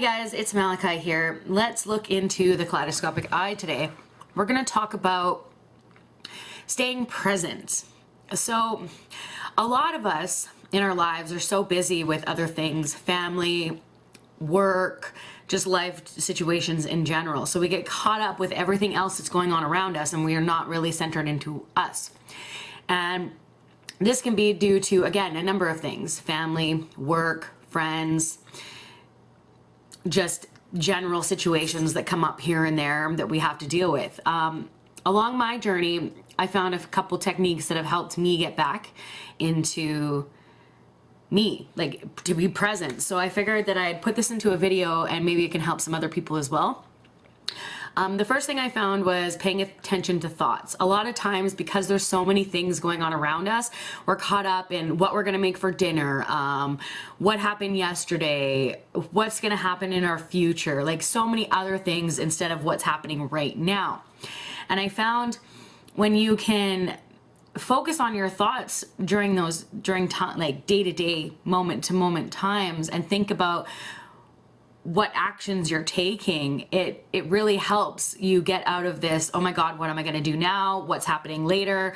guys, it's Malachi here. Let's look into the kaleidoscopic eye today. We're going to talk about staying present. So a lot of us in our lives are so busy with other things, family, work, just life situations in general. So we get caught up with everything else that's going on around us and we are not really centered into us. And this can be due to, again, a number of things: family, work, friends, just general situations that come up here and there that we have to deal with. Along my journey, I found a couple techniques that have helped me get back into me, like to be present. So I figured that I'd put this into a video and maybe it can help some other people as well. The first thing I found was paying attention to thoughts. A lot of times, because there's so many things going on around us, we're caught up in what we're gonna make for dinner, what happened yesterday, what's gonna happen in our future, like so many other things instead of what's happening right now. And I found when you can focus on your thoughts during time, like day-to-day, moment-to-moment times, and think about what actions you're taking, it really helps you get out of this, oh my God, what am I gonna do now? What's happening later?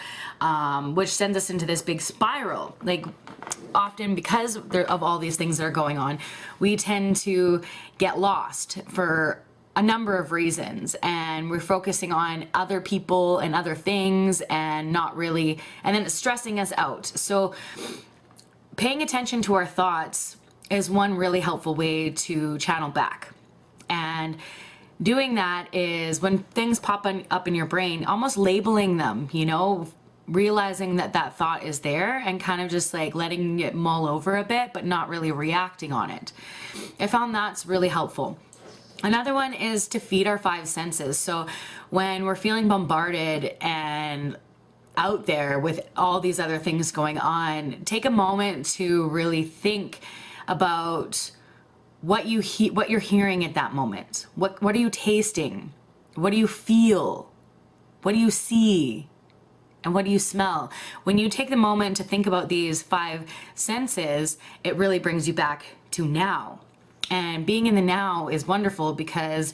Which sends us into this big spiral. Like often because of all these things that are going on, we tend to get lost for a number of reasons, and we're focusing on other people and other things and not really, and then it's stressing us out. So paying attention to our thoughts is one really helpful way to channel back. And doing that is when things pop up in your brain, almost labeling them, you know, realizing that that thought is there and kind of just like letting it mull over a bit, but not really reacting on it. I found that's really helpful. Another one is to feed our five senses. So when we're feeling bombarded and out there with all these other things going on, take a moment to really think about what you're hearing at that moment. What are you tasting? What do you feel? What do you see? And what do you smell? When you take the moment to think about these five senses, it really brings you back to now. And being in the now is wonderful because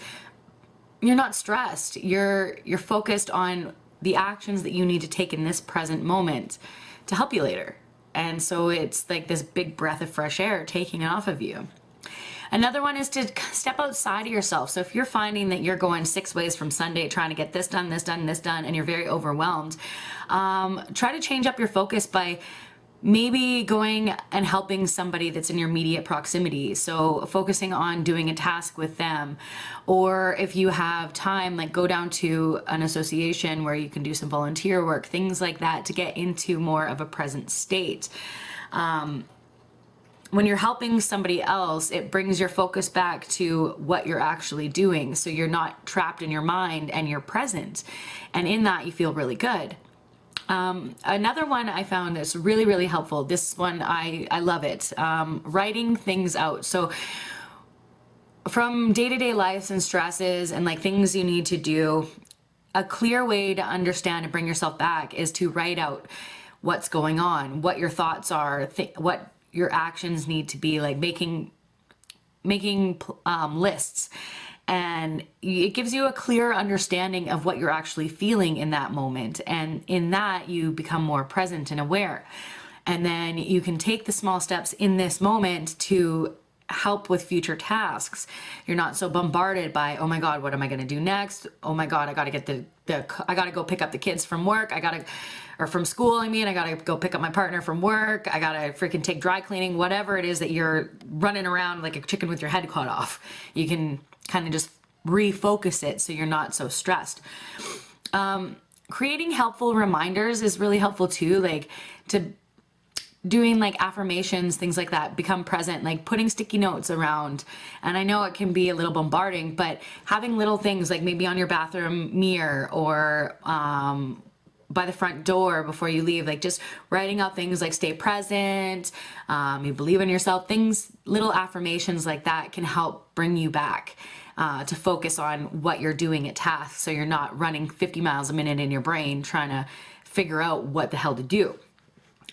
you're not stressed. You're focused on the actions that you need to take in this present moment to help you later. And so it's like this big breath of fresh air taking it off of you. Another one is to step outside of yourself. So if you're finding that you're going 6 ways from Sunday trying to get this done, this done, this done, and you're very overwhelmed, try to change up your focus by maybe going and helping somebody that's in your immediate proximity. So focusing on doing a task with them, or if you have time, like go down to an association where you can do some volunteer work, things like that, to get into more of a present state. When you're helping somebody else, it brings your focus back to what you're actually doing. So you're not trapped in your mind and you're present. And in that, you feel really good. Another one I found that's really, really helpful. This one, I love it. Writing things out. So from day-to-day life and stresses and like things you need to do, a clear way to understand and bring yourself back is to write out what's going on, what your thoughts are, what your actions need to be, like making lists. And it gives you a clear understanding of what you're actually feeling in that moment. And in that, you become more present and aware. And then you can take the small steps in this moment to help with future tasks. You're not so bombarded by, oh my God, what am I gonna do next? Oh my God, I gotta get I gotta go pick up the kids from work. Or from school, I gotta go pick up my partner from work. I gotta freaking take dry cleaning, whatever it is that you're running around like a chicken with your head cut off. You can kind of just refocus it so you're not so stressed. Creating helpful reminders is really helpful too, like to doing like affirmations, things like that, become present, like putting sticky notes around. And I know it can be a little bombarding, but having little things like maybe on your bathroom mirror or by the front door before you leave, like just writing out things like stay present, you believe in yourself, things, little affirmations like that can help bring you back to focus on what you're doing at tasks, so you're not running 50 miles a minute in your brain trying to figure out what the hell to do.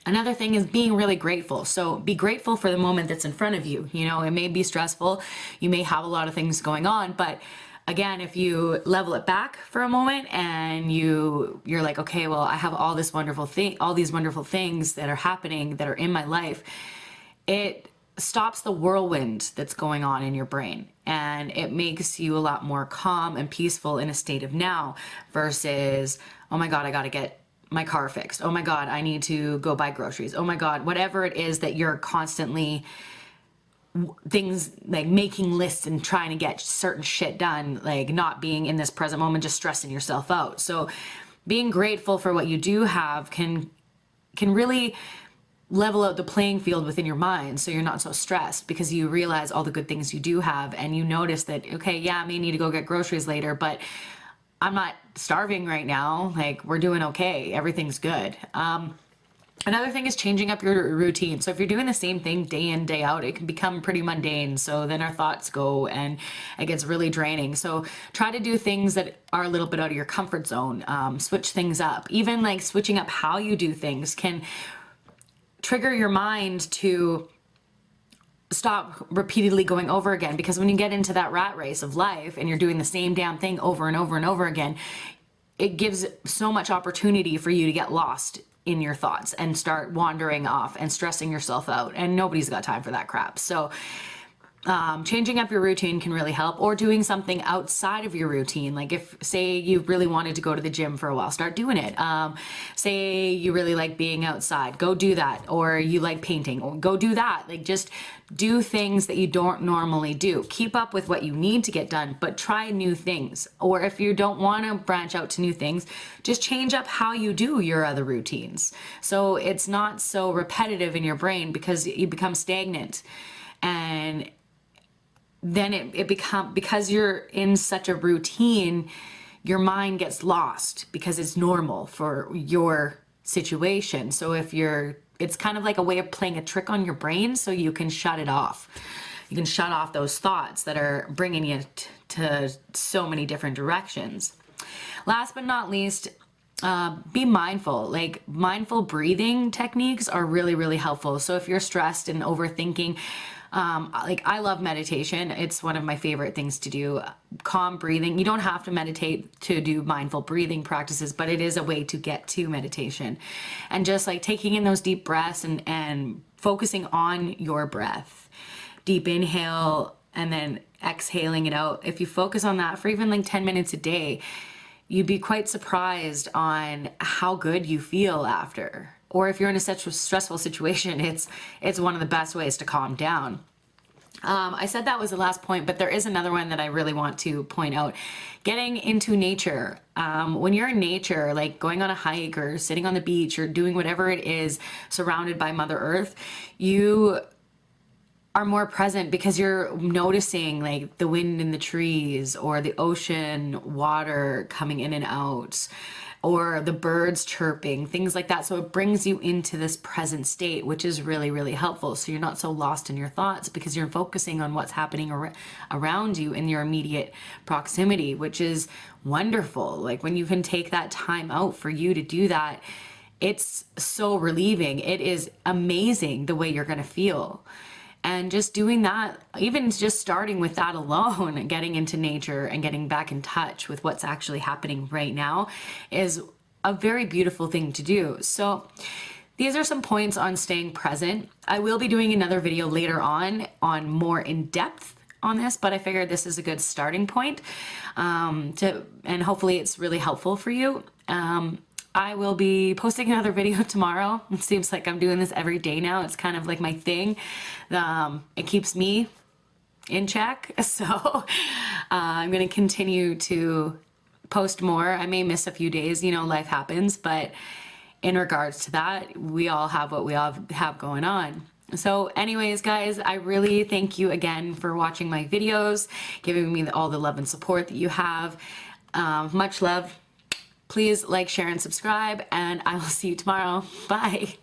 Another thing is being really grateful. So be grateful for the moment that's in front of you. You know, it may be stressful. You may have a lot of things going on, but again, if you level it back for a moment and you're like, okay, well, I have all these wonderful things that are happening, that are in my life. It stops the whirlwind that's going on in your brain, and it makes you a lot more calm and peaceful in a state of now versus, oh my God, I got to get my car fixed. Oh my God, I need to go buy groceries. Oh my God, whatever it is that you're constantly things like making lists and trying to get certain shit done, like not being in this present moment, just stressing yourself out. So being grateful for what you do have can really level out the playing field within your mind, so you're not so stressed because you realize all the good things you do have, and you notice that, okay, yeah, I may need to go get groceries later, but I'm not starving right now. Like, we're doing okay. Everything's good. Another thing is changing up your routine. So if you're doing the same thing day in, day out, it can become pretty mundane. So then our thoughts go and it gets really draining. So try to do things that are a little bit out of your comfort zone. Switch things up. Even like switching up how you do things can trigger your mind to stop repeatedly going over again, because when you get into that rat race of life and you're doing the same damn thing over and over and over again, it gives so much opportunity for you to get lost in your thoughts and start wandering off and stressing yourself out, and nobody's got time for that crap. So changing up your routine can really help, or doing something outside of your routine. Like if, say, you really wanted to go to the gym for a while, start doing it. Say you really like being outside, go do that. Or you like painting, or go do that. Like, just do things that you don't normally do. Keep up with what you need to get done, but try new things. Or if you don't want to branch out to new things, just change up how you do your other routines, so it's not so repetitive in your brain, because you become stagnant. And then because you're in such a routine, your mind gets lost because it's normal for your situation. So it's kind of like a way of playing a trick on your brain, so you can shut it off. You can shut off those thoughts that are bringing you to so many different directions. Last but not least, be mindful. Like, mindful breathing techniques are really, really helpful. So if you're stressed and overthinking, like, I love meditation. It's one of my favorite things to do. Calm breathing. You don't have to meditate to do mindful breathing practices, but it is a way to get to meditation. And just like taking in those deep breaths and focusing on your breath. Deep inhale and then exhaling it out. If you focus on that for even like 10 minutes a day, you'd be quite surprised on how good you feel after. Or if you're in a such a stressful situation, it's one of the best ways to calm down. I said that was the last point, but there is another one that I really want to point out. Getting into nature. When you're in nature, like going on a hike or sitting on the beach or doing whatever it is, surrounded by Mother Earth, you are more present because you're noticing like the wind in the trees, or the ocean water coming in and out, or the birds chirping, things like that. So it brings you into this present state, which is really, really helpful. So you're not so lost in your thoughts because you're focusing on what's happening around you in your immediate proximity, which is wonderful. Like, when you can take that time out for you to do that, it's so relieving. It is amazing the way you're going to feel. And just doing that, even just starting with that alone, getting into nature and getting back in touch with what's actually happening right now, is a very beautiful thing to do. So these are some points on staying present. I will be doing another video later on more in depth on this, but I figured this is a good starting point, and hopefully it's really helpful for you. I will be posting another video tomorrow. It seems like I'm doing this every day now. It's kind of like my thing. It keeps me in check. So I'm going to continue to post more. I may miss a few days, life happens, but in regards to that, we all have what we all have going on. So anyways, guys, I really thank you again for watching my videos, giving me all the love and support that you have. Much love. Please like, share, and subscribe, and I will see you tomorrow. Bye.